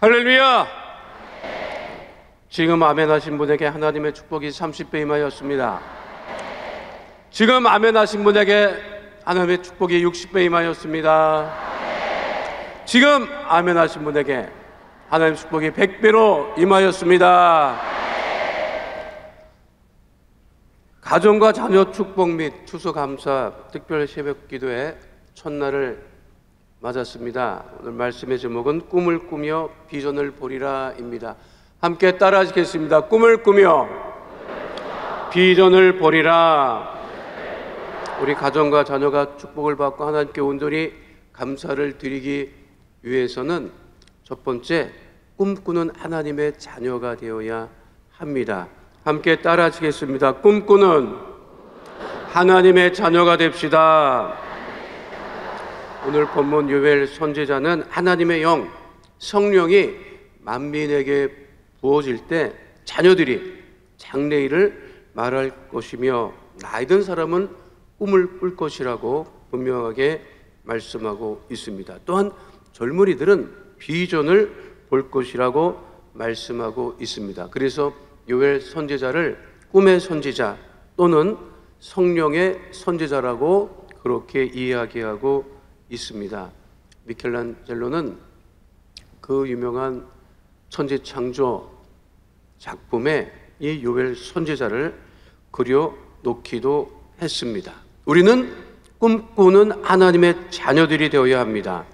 할렐루야! 지금 아멘하신 분에게 하나님의 축복이 30배 임하였습니다. 지금 아멘하신 분에게 하나님의 축복이 60배 임하였습니다. 지금 아멘하신 분에게 하나님의 축복이 100배로 임하였습니다. 가정과 자녀 축복 및 추수감사 특별 새벽 기도의 첫날을 맞았습니다. 오늘 말씀의 제목은 꿈을 꾸며 비전을 보리라입니다. 함께 따라하시겠습니다. 꿈을 꾸며 비전을 보리라. 우리 가정과 자녀가 축복을 받고 하나님께 온전히 감사를 드리기 위해서는 첫 번째, 꿈꾸는 하나님의 자녀가 되어야 합니다. 함께 따라하시겠습니다. 꿈꾸는 하나님의 자녀가 됩시다. 오늘 본문 요엘 선지자는 하나님의 영, 성령이 만민에게 부어질 때 자녀들이 장래일을 말할 것이며 나이 든 사람은 꿈을 꿀 것이라고 분명하게 말씀하고 있습니다. 또한 젊은이들은 비전을 볼 것이라고 말씀하고 있습니다. 그래서 요엘 선지자를 꿈의 선지자 또는 성령의 선지자라고 그렇게 이야기하고 있습니다. 미켈란젤로는 그 유명한 천지창조 작품에 이 요엘 선지자를 그려놓기도 했습니다. 우리는 꿈꾸는 하나님의 자녀들이 되어야 합니다.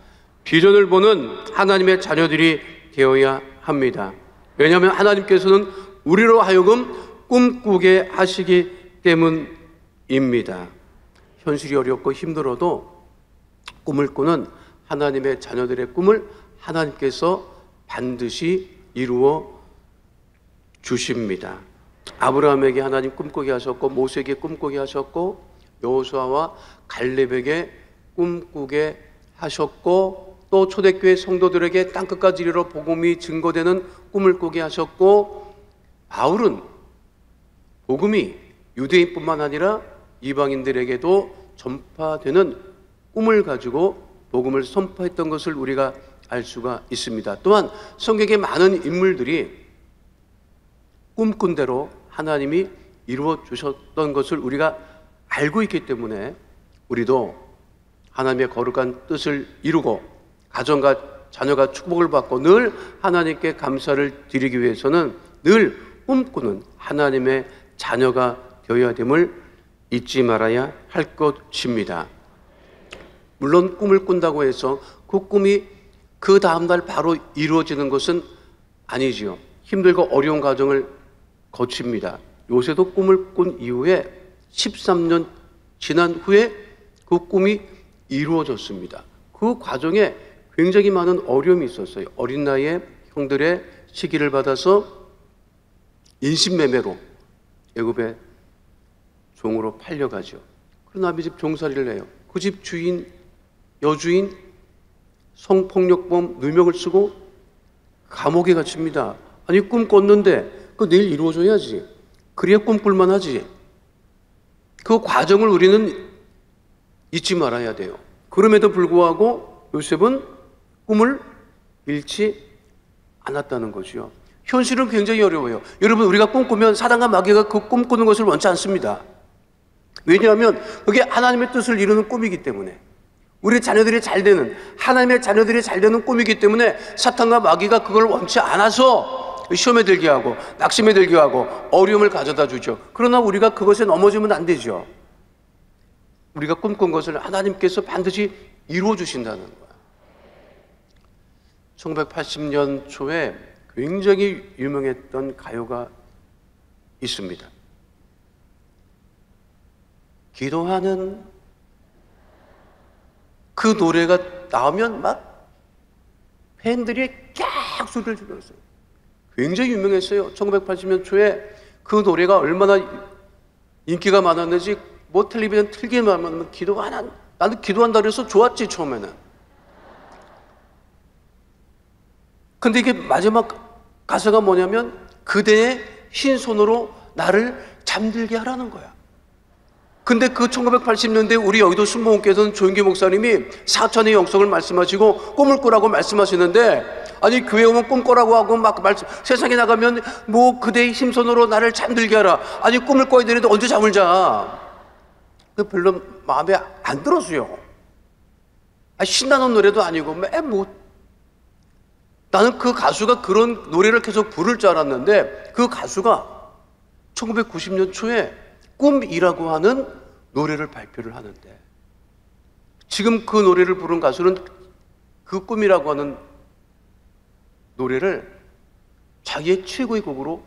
비전을 보는 하나님의 자녀들이 되어야 합니다. 왜냐하면 하나님께서는 우리로 하여금 꿈꾸게 하시기 때문입니다. 현실이 어렵고 힘들어도 꿈을 꾸는 하나님의 자녀들의 꿈을 하나님께서 반드시 이루어 주십니다. 아브라함에게 하나님 꿈꾸게 하셨고, 모세에게 꿈꾸게 하셨고, 여호수아와 갈렙에게 꿈꾸게 하셨고, 또 초대교회 성도들에게 땅끝까지 이르러 복음이 증거되는 꿈을 꾸게 하셨고, 바울은 복음이 유대인뿐만 아니라 이방인들에게도 전파되는 꿈을 가지고 복음을 선포했던 것을 우리가 알 수가 있습니다. 또한 성경의 많은 인물들이 꿈꾼 대로 하나님이 이루어 주셨던 것을 우리가 알고 있기 때문에 우리도 하나님의 거룩한 뜻을 이루고 가정과 자녀가 축복을 받고 늘 하나님께 감사를 드리기 위해서는 늘 꿈꾸는 하나님의 자녀가 되어야 됨을 잊지 말아야 할 것입니다. 물론 꿈을 꾼다고 해서 그 꿈이 그 다음날 바로 이루어지는 것은 아니지요. 힘들고 어려운 과정을 거칩니다. 요새도 꿈을 꾼 이후에 13년 지난 후에 그 꿈이 이루어졌습니다. 그 과정에 굉장히 많은 어려움이 있었어요. 어린 나이에 형들의 시기를 받아서 인신매매로 애굽의 종으로 팔려가죠. 그러나 남의 집 종살이를 해요. 그 집 주인 여주인 성폭력범 누명을 쓰고 감옥에 갇힙니다. 아니 꿈 꿨는데 그 내일 이루어져야지. 그래야 꿈꿀만 하지. 그 과정을 우리는 잊지 말아야 돼요. 그럼에도 불구하고 요셉은 꿈을 잃지 않았다는 거죠. 현실은 굉장히 어려워요. 여러분, 우리가 꿈꾸면 사단과 마귀가 그 꿈꾸는 것을 원치 않습니다. 왜냐하면 그게 하나님의 뜻을 이루는 꿈이기 때문에, 우리 자녀들이 잘 되는, 하나님의 자녀들이 잘 되는 꿈이기 때문에 사탄과 마귀가 그걸 원치 않아서 시험에 들게 하고 낙심에 들게 하고 어려움을 가져다 주죠. 그러나 우리가 그것에 넘어지면 안 되죠. 우리가 꿈꾼 것을 하나님께서 반드시 이루어 주신다는 거예요. 1980년 초에 굉장히 유명했던 가요가 있습니다. 기도하는 그 노래가 나오면 막 팬들이 깍 소리를 질렀어요. 굉장히 유명했어요. 1980년 초에 그 노래가 얼마나 인기가 많았는지 뭐 텔레비전 틀기만 하면 나는 기도한다 그래서 좋았지 처음에는. 근데 이게 마지막 가사가 뭐냐면 그대의 흰 손으로 나를 잠들게 하라는 거야. 근데 그 1980년대 우리 여의도 순복음교회에서는 조인기 목사님이 4천의 영성을 말씀하시고 꿈을 꾸라고 말씀하시는데 아니 교회 오면 꿈꿔라고 하고 막 말씀, 세상에 나가면 뭐 그대의 힘손으로 나를 잠들게 하라. 아니 꿈을 꿔야 되는데 언제 잠을 자? 그 별로 마음에 안 들었어요. 신나는 노래도 아니고 나는 그 가수가 그런 노래를 계속 부를 줄 알았는데 그 가수가 1990년 초에 꿈이라고 하는 노래를 발표를 하는데, 지금 그 노래를 부른 가수는 그 꿈이라고 하는 노래를 자기의 최고의 곡으로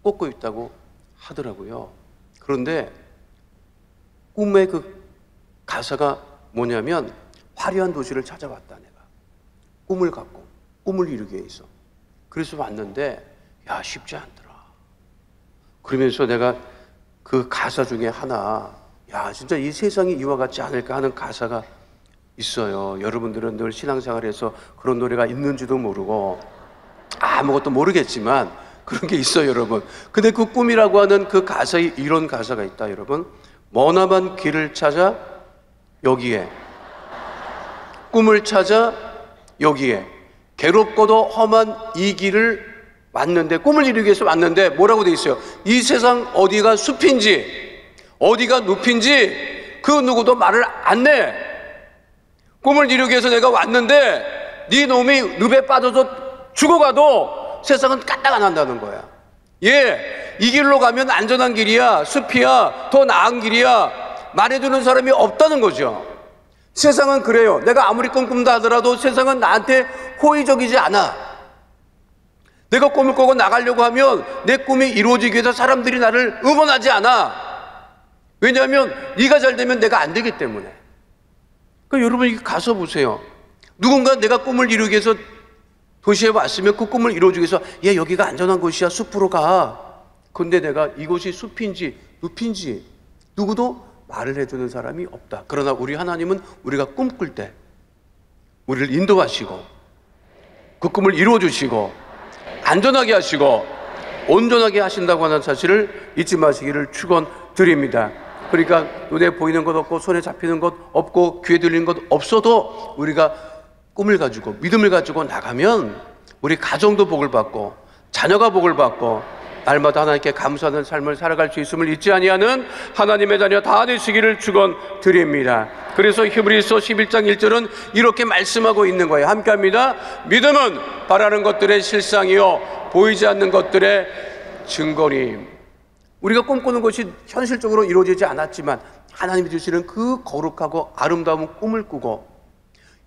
꼽고 있다고 하더라고요. 그런데 꿈의 그 가사가 뭐냐면, 화려한 도시를 찾아왔다. 내가 꿈을 갖고 꿈을 이루기 위해서. 그래서 왔는데 쉽지 않더라. 그러면서 내가 그 가사 중에 하나, 진짜 이 세상이 이와 같지 않을까 하는 가사가 있어요. 여러분들은 늘 신앙생활에서 그런 노래가 있는지도 모르고 아무것도 모르겠지만 그런 게 있어요, 여러분. 근데 그 꿈이라고 하는 그 가사에 이런 가사가 있다, 여러분. 머나먼 길을 찾아 여기에, 꿈을 찾아 여기에, 괴롭고도 험한 이 길을 왔는데, 꿈을 이루기 위해서 왔는데 뭐라고 돼 있어요? 이 세상 어디가 숲인지 어디가 늪인지 그 누구도 말을 안 내. 꿈을 이루기 위해서 내가 왔는데 네 놈이 늪에 빠져서 죽어가도 세상은 까딱 안 한다는 거야. 이 길로 가면 안전한 길이야, 숲이야, 더 나은 길이야, 말해주는 사람이 없다는 거죠. 세상은 그래요. 내가 아무리 꿈꾼다 하더라도 세상은 나한테 호의적이지 않아. 내가 꿈을 꾸고 나가려고 하면 내 꿈이 이루어지기 위해서 사람들이 나를 응원하지 않아. 왜냐하면 네가 잘 되면 내가 안 되기 때문에. 그러니까 여러분, 이거 가서 보세요. 누군가 내가 꿈을 이루기 위해서 도시에 왔으면 그 꿈을 이루어주기 위해서 여기가 안전한 곳이야, 숲으로 가. 근데 내가 이곳이 숲인지 늪인지 누구도 말을 해주는 사람이 없다. 그러나 우리 하나님은 우리가 꿈꿀 때 우리를 인도하시고 그 꿈을 이루어주시고 안전하게 하시고 온전하게 하신다고 하는 사실을 잊지 마시기를 축원드립니다. 그러니까 눈에 보이는 것 없고 손에 잡히는 것 없고 귀에 들리는 것 없어도 우리가 꿈을 가지고 믿음을 가지고 나가면 우리 가정도 복을 받고 자녀가 복을 받고 날마다 하나님께 감사하는 삶을 살아갈 수 있음을 잊지 아니하는 하나님의 자녀 다 되시기를 축원드립니다. 그래서 히브리서 11장 1절은 이렇게 말씀하고 있는 거예요. 함께합니다. 믿음은 바라는 것들의 실상이요 보이지 않는 것들의 증거니. 우리가 꿈꾸는 것이 현실적으로 이루어지지 않았지만 하나님이 주시는 그 거룩하고 아름다운 꿈을 꾸고,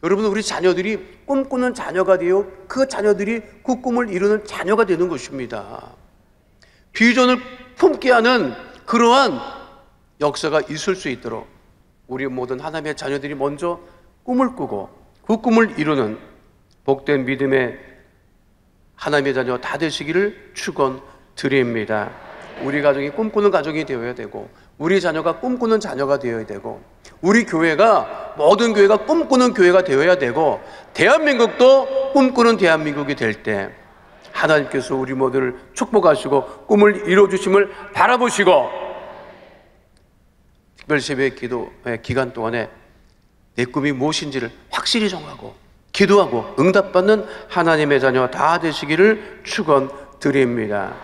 여러분, 우리 자녀들이 꿈꾸는 자녀가 되어 그 자녀들이 그 꿈을 이루는 자녀가 되는 것입니다. 비전을 품게 하는 그러한 역사가 있을 수 있도록 우리 모든 하나님의 자녀들이 먼저 꿈을 꾸고 그 꿈을 이루는 복된 믿음의 하나님의 자녀 다 되시기를 축원드립니다. 우리 가정이 꿈꾸는 가정이 되어야 되고, 우리 자녀가 꿈꾸는 자녀가 되어야 되고, 우리 교회가, 모든 교회가 꿈꾸는 교회가 되어야 되고, 대한민국도 꿈꾸는 대한민국이 될 때 하나님께서 우리 모두를 축복하시고 꿈을 이루어주심을 바라보시고, 특별시배 기도의 기간 동안에 내 꿈이 무엇인지를 확실히 정하고 기도하고 응답받는 하나님의 자녀 다 되시기를 축원드립니다.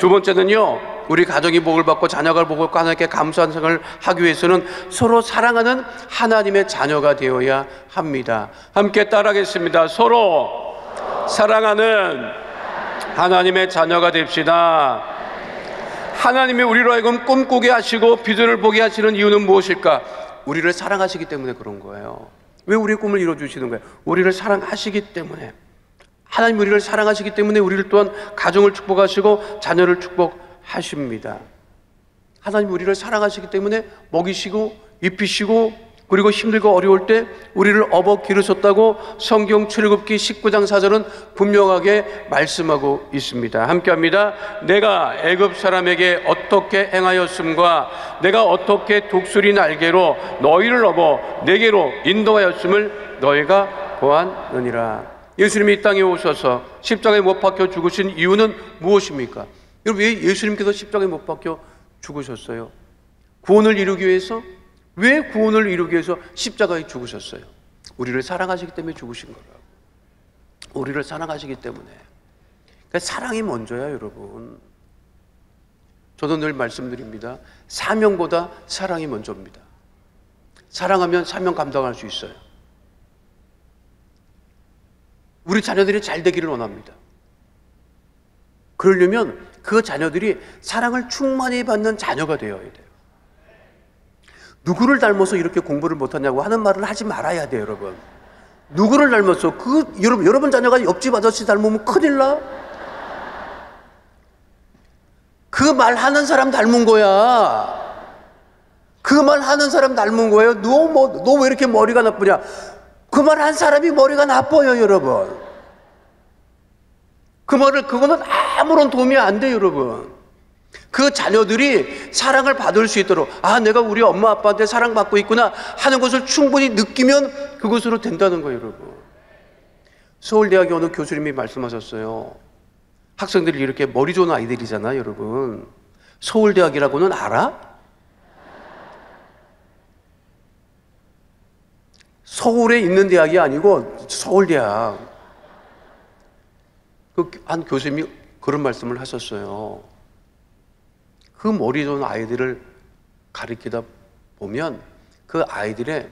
두 번째는요, 우리 가정이 복을 받고 자녀가 복을 받고 하나님께 감사하는 생활을 하기 위해서는 서로 사랑하는 하나님의 자녀가 되어야 합니다. 함께 따라하겠습니다. 서로 사랑하는 하나님의 자녀가 됩시다. 하나님이 우리로 하여금 꿈꾸게 하시고 비전을 보게 하시는 이유는 무엇일까? 우리를 사랑하시기 때문에 그런 거예요. 왜 우리의 꿈을 이루어주시는 거예요? 우리를 사랑하시기 때문에. 하나님 우리를 사랑하시기 때문에 우리를 또한 가정을 축복하시고 자녀를 축복하십니다. 하나님 우리를 사랑하시기 때문에 먹이시고 입히시고, 그리고 힘들고 어려울 때 우리를 업어 기르셨다고 성경 출애굽기 19장 4절은 분명하게 말씀하고 있습니다. 함께합니다. 내가 애굽 사람에게 어떻게 행하였음과 내가 어떻게 독수리 날개로 너희를 업어 내게로 인도하였음을 너희가 보았느니라. 예수님이 이 땅에 오셔서 십자가에 못 박혀 죽으신 이유는 무엇입니까? 여러분, 왜 예수님께서 십자가에 못 박혀 죽으셨어요? 구원을 이루기 위해서? 왜 구원을 이루기 위해서 십자가에 죽으셨어요? 우리를 사랑하시기 때문에 죽으신 거라고. 우리를 사랑하시기 때문에. 그러니까 사랑이 먼저야, 여러분. 저도 늘 말씀드립니다. 사명보다 사랑이 먼저입니다. 사랑하면 사명 감당할 수 있어요. 우리 자녀들이 잘 되기를 원합니다. 그러려면 그 자녀들이 사랑을 충만히 받는 자녀가 되어야 돼요. 누구를 닮아서 이렇게 공부를 못하냐고 하는 말을 하지 말아야 돼요, 여러분. 누구를 닮아서? 여러분 자녀가 옆집 아저씨 닮으면 큰일 나? 그 말 하는 사람 닮은 거야. 그 말 하는 사람 닮은 거예요. 너 왜 이렇게 머리가 나쁘냐? 그 말 한 사람이 머리가 나빠요, 여러분. 그거는 아무런 도움이 안 돼요, 여러분. 그 자녀들이 사랑을 받을 수 있도록, 내가 우리 엄마 아빠한테 사랑받고 있구나 하는 것을 충분히 느끼면 그것으로 된다는 거예요, 여러분. 서울대학의 어느 교수님이 말씀하셨어요. 학생들이 이렇게 머리 좋은 아이들이잖아요, 여러분. 서울대학이라고는 알아? 서울에 있는 대학이 아니고 서울대학. 한 교수님이 그런 말씀을 하셨어요. 그 머리 좋은 아이들을 가리키다 보면 그 아이들의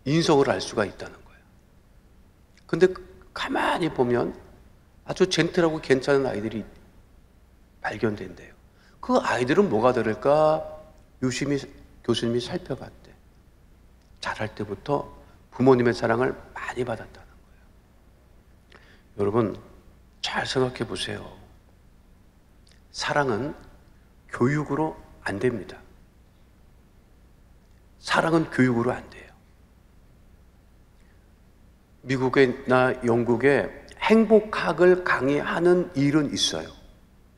인성을 알 수가 있다는 거예요. 근데 가만히 보면 아주 젠틀하고 괜찮은 아이들이 발견된대요. 그 아이들은 뭐가 다를까? 유심히 교수님이 살펴봤대. 자랄 때부터 부모님의 사랑을 많이 받았다는 거예요. 여러분, 잘 생각해 보세요. 사랑은 교육으로 안 됩니다. 사랑은 교육으로 안 돼요. 미국이나 영국에 행복학을 강의하는 일은 있어요.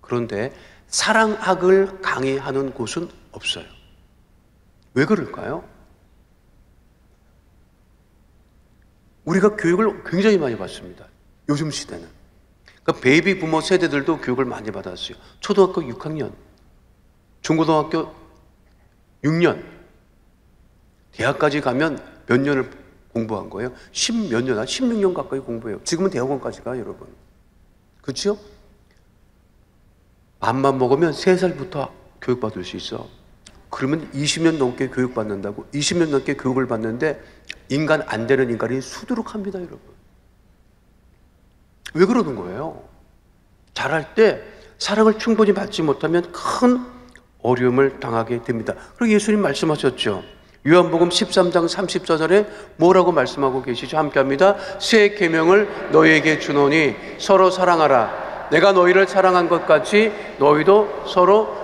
그런데 사랑학을 강의하는 곳은 없어요. 왜 그럴까요? 우리가 교육을 굉장히 많이 받습니다. 요즘 시대는. 그러니까 베이비 부모 세대들도 교육을 많이 받았어요. 초등학교 6학년, 중고등학교 6년, 대학까지 가면 몇 년을 공부한 거예요? 10몇 년, 16년 가까이 공부해요. 지금은 대학원까지 가요, 여러분. 그렇죠? 맘만 먹으면 3살부터 교육받을 수 있어. 그러면 20년 넘게 교육받는다고? 20년 넘게 교육을 받는데 인간 안 되는 인간이 수두룩합니다, 여러분. 왜 그러는 거예요? 자랄 때 사랑을 충분히 받지 못하면 큰 어려움을 당하게 됩니다. 그리고 예수님 말씀하셨죠. 요한복음 13장 34절에 뭐라고 말씀하고 계시죠? 함께합니다. 새 계명을 너희에게 주노니 서로 사랑하라. 내가 너희를 사랑한 것 같이 너희도 서로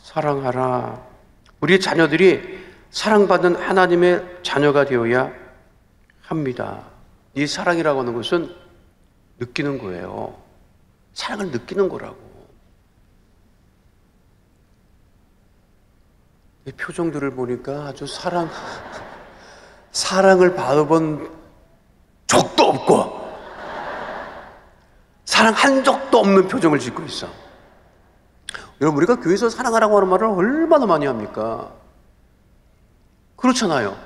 사랑하라. 우리 자녀들이 사랑받는 하나님의 자녀가 되어야 합니다. 이 사랑이라고 하는 것은 느끼는 거예요. 사랑을 느끼는 거라고. 이 표정들을 보니까 아주 사랑을 받아본 적도 없고 사랑한 적도 없는 표정을 짓고 있어. 여러분, 우리가 교회에서 사랑하라고 하는 말을 얼마나 많이 합니까? 그렇잖아요.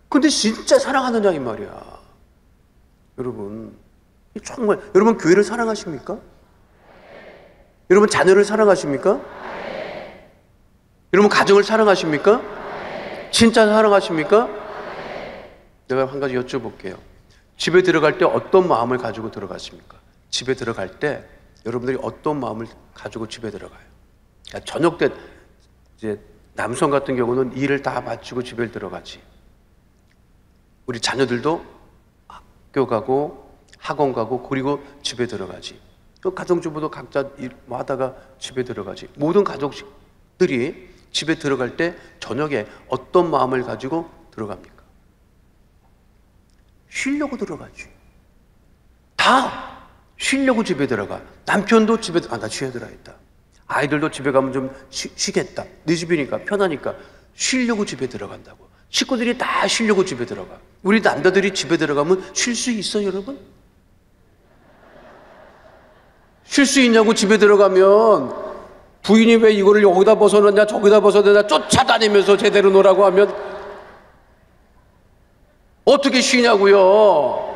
근데 진짜 사랑하느냐 이 말이야. 여러분, 정말 여러분 교회를 사랑하십니까? 여러분 자녀를 사랑하십니까? 여러분 가정을 사랑하십니까? 진짜 사랑하십니까? 내가 한 가지 여쭤볼게요. 집에 들어갈 때 어떤 마음을 가지고 들어갔습니까? 집에 들어갈 때 여러분들이 어떤 마음을 가지고 집에 들어가요? 저녁 때 이제 남성 같은 경우는 일을 다 마치고 집에 들어가지. 우리 자녀들도 학교 가고 학원 가고 그리고 집에 들어가지. 가정주부도 각자 일 뭐 하다가 집에 들어가지. 모든 가족들이 집에 들어갈 때 저녁에 어떤 마음을 가지고 들어갑니까? 쉬려고 들어가지. 다 쉬려고 집에 들어가. 남편도 집에 나 쉬어야 들어야겠다. 아이들도 집에 가면 좀 쉬겠다. 네 집이니까 편하니까 쉬려고 집에 들어간다고. 식구들이 다 쉬려고 집에 들어가. 우리 남자들이 집에 들어가면 쉴 수 있어요, 여러분? 쉴 수 있냐고. 집에 들어가면 부인이 왜 이거를 여기다 벗어놨냐 저기다 벗어놨냐 쫓아다니면서 제대로 놀라고 하면 어떻게 쉬냐고요.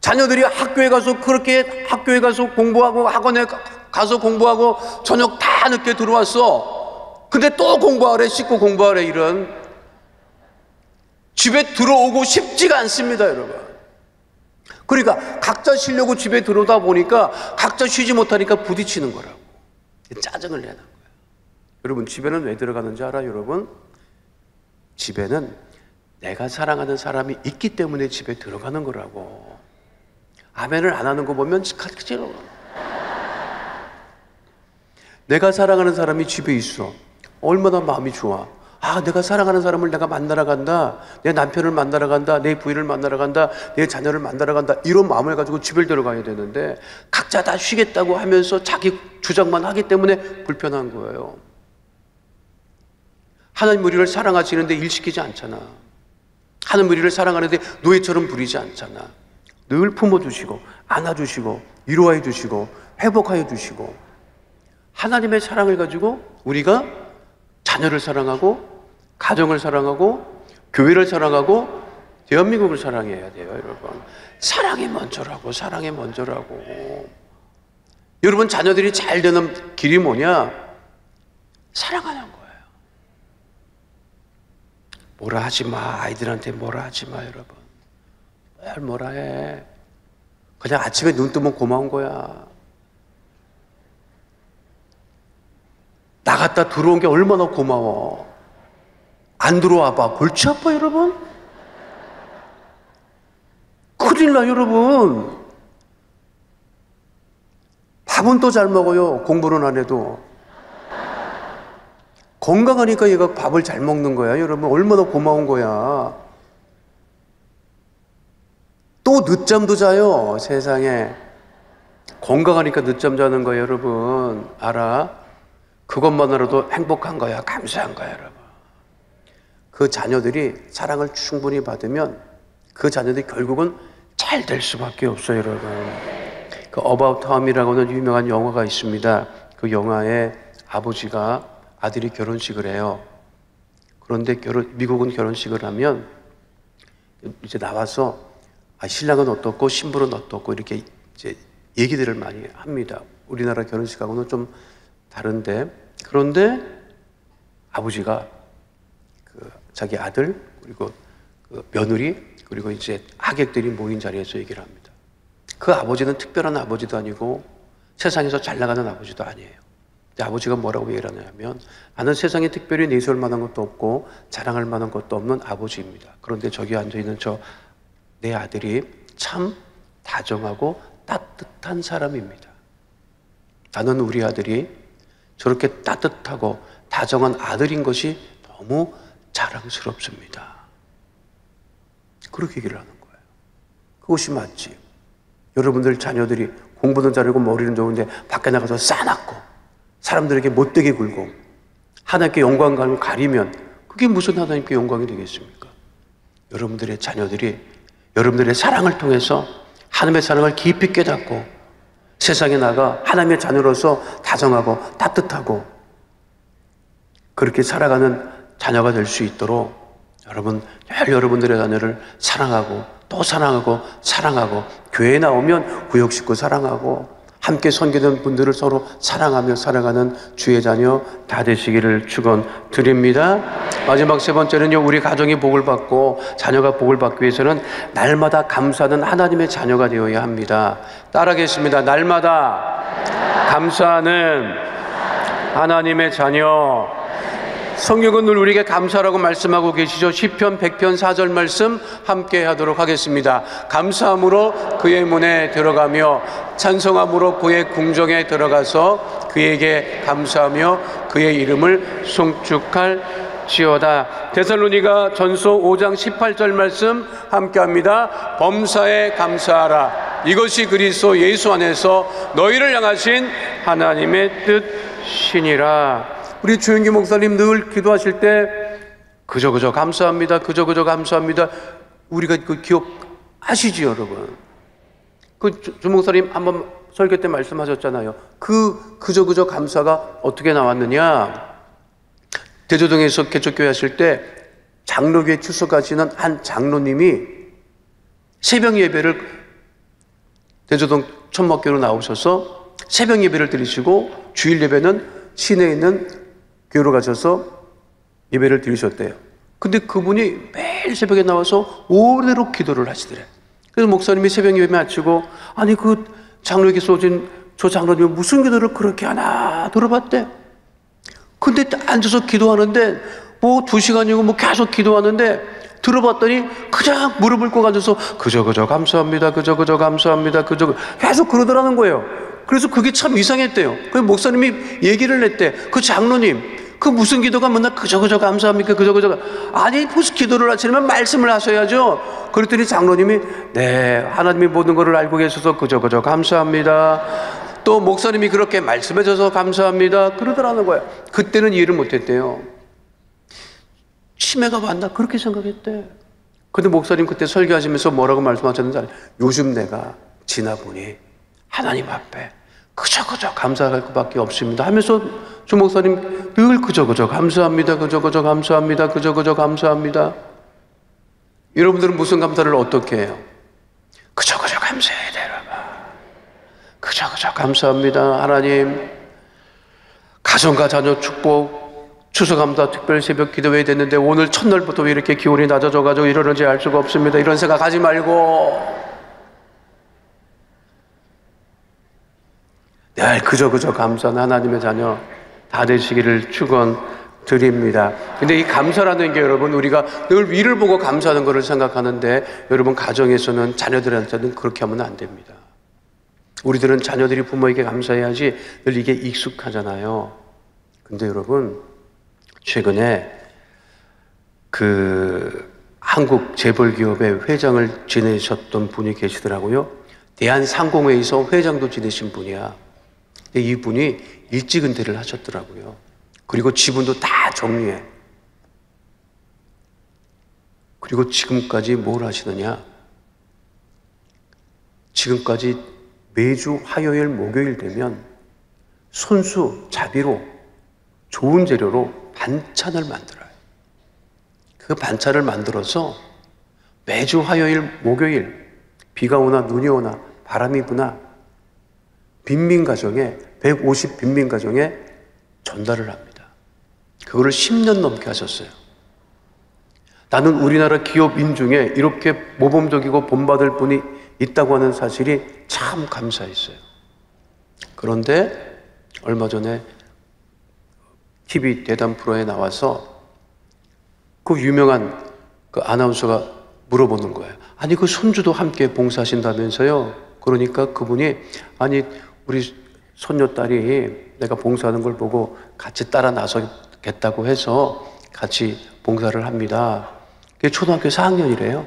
자녀들이 학교에 가서 그렇게 학교에 가서 공부하고 학원에 가서 공부하고 저녁 다 늦게 들어왔어. 근데 또 공부하래, 씻고 공부하래. 이런 집에 들어오고 싶지가 않습니다, 여러분. 그러니까 각자 쉬려고 집에 들어오다 보니까 각자 쉬지 못하니까 부딪히는 거라고. 짜증을 내는 거예요. 여러분, 집에는 왜 들어가는지 알아요, 여러분? 집에는 내가 사랑하는 사람이 있기 때문에 집에 들어가는 거라고. 아멘을 안 하는 거 보면 카치로. 내가 사랑하는 사람이 집에 있어. 얼마나 마음이 좋아. 아, 내가 사랑하는 사람을 내가 만나러 간다. 내 남편을 만나러 간다. 내 부인을 만나러 간다. 내 자녀를 만나러 간다. 이런 마음을 가지고 집에 들어가야 되는데 각자 다 쉬겠다고 하면서 자기 주장만 하기 때문에 불편한 거예요. 하나님 우리를 사랑하시는데 일 시키지 않잖아. 하나님 우리를 사랑하는데 노예처럼 부리지 않잖아. 늘 품어주시고 안아주시고 위로해 주시고 회복하여 주시고, 하나님의 사랑을 가지고 우리가 자녀를 사랑하고 가정을 사랑하고 교회를 사랑하고 대한민국을 사랑해야 돼요. 여러분, 사랑이 먼저라고. 사랑이 먼저라고. 여러분, 자녀들이 잘 되는 길이 뭐냐? 사랑하는 거예요. 뭐라 하지 마. 아이들한테 뭐라 하지 마. 여러분, 왜 뭐라 해. 그냥 아침에 눈 뜨면 고마운 거야. 나갔다 들어온 게 얼마나 고마워. 안 들어와 봐. 골치 아파, 여러분. 큰일 나, 여러분. 밥은 또 잘 먹어요. 공부는 안 해도. 건강하니까 얘가 밥을 잘 먹는 거야. 여러분, 얼마나 고마운 거야. 또 늦잠도 자요. 세상에. 건강하니까 늦잠 자는 거예요, 여러분. 알아? 그것만으로도 행복한 거야. 감사한 거야, 여러분. 그 자녀들이 사랑을 충분히 받으면 그 자녀들이 결국은 잘 될 수밖에 없어요, 여러분. 그 About Time이라고는 유명한 영화가 있습니다. 그 영화에 아버지가 아들이 결혼식을 해요. 그런데 미국은 결혼식을 하면 이제 나와서 신랑은 어떻고 신부는 어떻고 이렇게 이제 얘기들을 많이 합니다. 우리나라 결혼식하고는 좀 다른데, 그런데 아버지가 자기 아들 그리고 며느리 그리고 이제 하객들이 모인 자리에서 얘기를 합니다. 그 아버지는 특별한 아버지도 아니고 세상에서 잘 나가는 아버지도 아니에요. 근데 아버지가 뭐라고 얘기를 하냐면, 나는 세상에 특별히 내세울 만한 것도 없고 자랑할 만한 것도 없는 아버지입니다. 그런데 저기 앉아있는 내 아들이 참 다정하고 따뜻한 사람입니다. 나는 우리 아들이 저렇게 따뜻하고 다정한 아들인 것이 너무 자랑스럽습니다. 그렇게 얘기를 하는 거예요. 그것이 맞지. 여러분들 자녀들이 공부는 잘하고 머리는 좋은데 밖에 나가서 싸납고 사람들에게 못되게 굴고 하나님께 영광감을 가리면 그게 무슨 하나님께 영광이 되겠습니까? 여러분들의 자녀들이 여러분들의 사랑을 통해서 하나님의 사랑을 깊이 깨닫고 세상에 나가 하나님의 자녀로서 다정하고 따뜻하고 그렇게 살아가는 자녀가 될 수 있도록 여러분, 여러분들의 자녀를 사랑하고 또 사랑하고 사랑하고, 교회에 나오면 구역 식구 사랑하고 함께 섬기는 분들을 서로 사랑하며 살아가는 주의 자녀 다 되시기를 축원드립니다. 마지막 세 번째는요, 우리 가정이 복을 받고 자녀가 복을 받기 위해서는 날마다 감사하는 하나님의 자녀가 되어야 합니다. 따라하겠습니다. 날마다 감사하는 하나님의 자녀. 성경은 늘 우리에게 감사라고 말씀하고 계시죠. 시편 100편 4절 말씀 함께 하도록 하겠습니다. 감사함으로 그의 문에 들어가며 찬송함으로 그의 궁정에 들어가서 그에게 감사하며 그의 이름을 송축할지어다. 데살로니가 전서 5장 18절 말씀 함께 합니다. 범사에 감사하라. 이것이 그리스도 예수 안에서 너희를 향하신 하나님의 뜻이니라. 우리 조영기 목사님 늘 기도하실 때 그저 감사합니다. 그저 감사합니다. 우리가 그 기억하시지, 여러분? 조 목사님 한번 설교 때 말씀하셨잖아요. 그저 감사가 어떻게 나왔느냐? 대조동에서 개척교회 하실 때 장로교회 출석하시는 한 장로님이 새벽 예배를 대저동 천막교로 나오셔서 새벽 예배를 드리시고 주일 예배는 시내에 있는 교회로 가셔서 예배를 드리셨대요. 근데 그분이 매일 새벽에 나와서 오래로 기도를 하시더래. 그래서 목사님이 새벽 예배 마치고, 아니 그 장로에게 쏘진 저 장로님이 무슨 기도를 그렇게 하나 들어봤대. 근데 앉아서 기도하는데 뭐 2시간이고 뭐 계속 기도하는데 들어봤더니 그냥 무릎을 꿇고 앉아서 그저 감사합니다, 그저 감사합니다, 그저 계속 그러더라는 거예요. 그래서 그게 참 이상했대요. 그래서 목사님이 얘기를 했대. 그 장로님, 그 무슨 기도가 맨날 그저 감사합니까, 그저 아니 무슨 기도를 하시려면 말씀을 하셔야죠. 그랬더니 장로님이 네, 하나님이 모든 것을 알고 계셔서 그저 감사합니다. 또 목사님이 그렇게 말씀해 줘서 감사합니다 그러더라는 거예요. 그때는 이해를 못했대요. 치매가 왔나 그렇게 생각했대. 근데 목사님 그때 설교하시면서 뭐라고 말씀하셨는지 알아요? 요즘 내가 지나보니 하나님 앞에 그저 감사할 것밖에 없습니다 하면서 주 목사님 늘 그저 감사합니다, 그저 감사합니다, 그저 감사합니다. 여러분들은 무슨 감사를 어떻게 해요? 그저 감사해야 돼, 여러분. 그저 감사합니다. 하나님, 가정과 자녀 축복, 추수감사 특별 새벽 기도회 됐는데 오늘 첫날부터 왜 이렇게 기온이 낮아져가지고 이러는지 알 수가 없습니다. 이런 생각 하지 말고 늘 그저 감사한 하나님의 자녀 다 되시기를 축원드립니다. 근데 이 감사라는 게 여러분, 우리가 늘 위를 보고 감사하는 것을 생각하는데 여러분, 가정에서는 자녀들한테는 그렇게 하면 안 됩니다. 우리들은 자녀들이 부모에게 감사해야지 늘 이게 익숙하잖아요. 근데 여러분, 최근에 그 한국 재벌기업의 회장을 지내셨던 분이 계시더라고요. 대한상공회에서 회장도 지내신 분이야. 근데 이분이 일찍 은퇴를 하셨더라고요. 그리고 지분도 다 정리해. 그리고 지금까지 뭘 하시느냐? 지금까지 매주 화요일, 목요일 되면 손수, 자비로 좋은 재료로 반찬을 만들어요. 그 반찬을 만들어서 매주 화요일, 목요일 비가 오나 눈이 오나 바람이 부나 빈민 가정에 150 빈민 가정에 전달을 합니다. 그거를 10년 넘게 하셨어요. 나는 우리나라 기업인 중에 이렇게 모범적이고 본받을 분이 있다고 하는 사실이 참 감사했어요. 그런데 얼마 전에 TV 대담 프로에 나와서 그 유명한 그 아나운서가 물어보는 거예요. 아니 그 손주도 함께 봉사하신다면서요? 그러니까 그분이 아니 우리 손녀딸이 내가 봉사하는 걸 보고 같이 따라 나서겠다고 해서 같이 봉사를 합니다. 그게 초등학교 4학년이래요.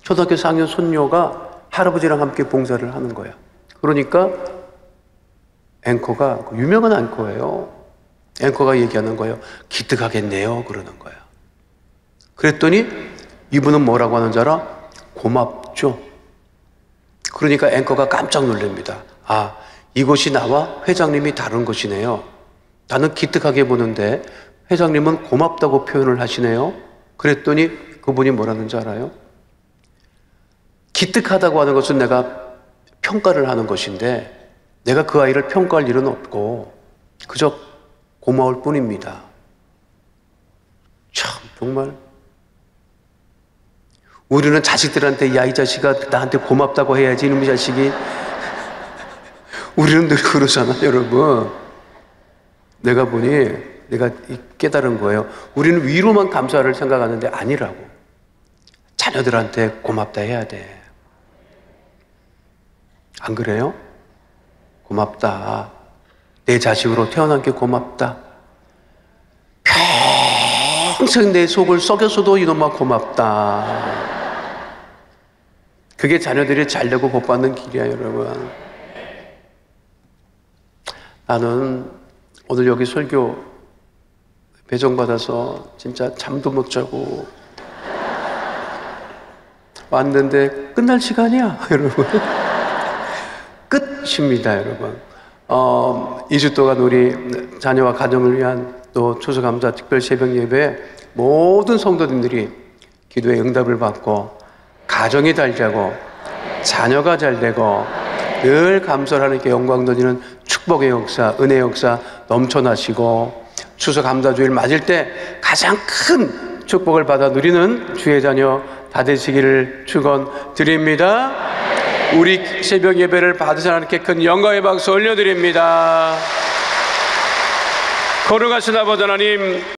초등학교 4학년 손녀가 할아버지랑 함께 봉사를 하는 거예요. 그러니까 앵커가, 유명한 앵커예요. 앵커가 얘기하는 거예요. 기특하겠네요. 그러는 거예요. 그랬더니 이분은 뭐라고 하는 줄 알아? 고맙죠. 그러니까 앵커가 깜짝 놀랍니다. 아, 이것이 나와 회장님이 다른 것이네요. 나는 기특하게 보는데 회장님은 고맙다고 표현을 하시네요. 그랬더니 그분이 뭐라는 줄 알아요? 기특하다고 하는 것은 내가 평가를 하는 것인데 내가 그 아이를 평가할 일은 없고 그저 고마울 뿐입니다. 참 정말 우리는 자식들한테 야 이 자식아 나한테 고맙다고 해야지 이놈의 자식이 우리는 늘 그러잖아 여러분. 내가 보니 내가 깨달은 거예요. 우리는 위로만 감사를 생각하는데 아니라고. 자녀들한테 고맙다 해야 돼. 안 그래요? 고맙다. 내 자식으로 태어난 게 고맙다. 평생 내 속을 썩였어도 이놈아 고맙다. 그게 자녀들이 잘되고 복받는 길이야 여러분. 나는 오늘 여기 설교 배정받아서 진짜 잠도 못 자고 왔는데 끝날 시간이야 여러분. 끝입니다 여러분. 2주 동안 우리 자녀와 가정을 위한 또 추수감사 특별 새벽 예배에 모든 성도님들이 기도의 응답을 받고 가정이 달자고 자녀가 잘 되고 늘 감사를 하나님께 영광 돌리는 축복의 역사, 은혜의 역사 넘쳐나시고 추수 감사주일 맞을 때 가장 큰 축복을 받아 누리는 주의 자녀 다 되시기를 축원드립니다. 우리 새벽 예배를 받으신 하나님께 큰 영광의 박수 올려드립니다. 거룩하신 아버지 하나님,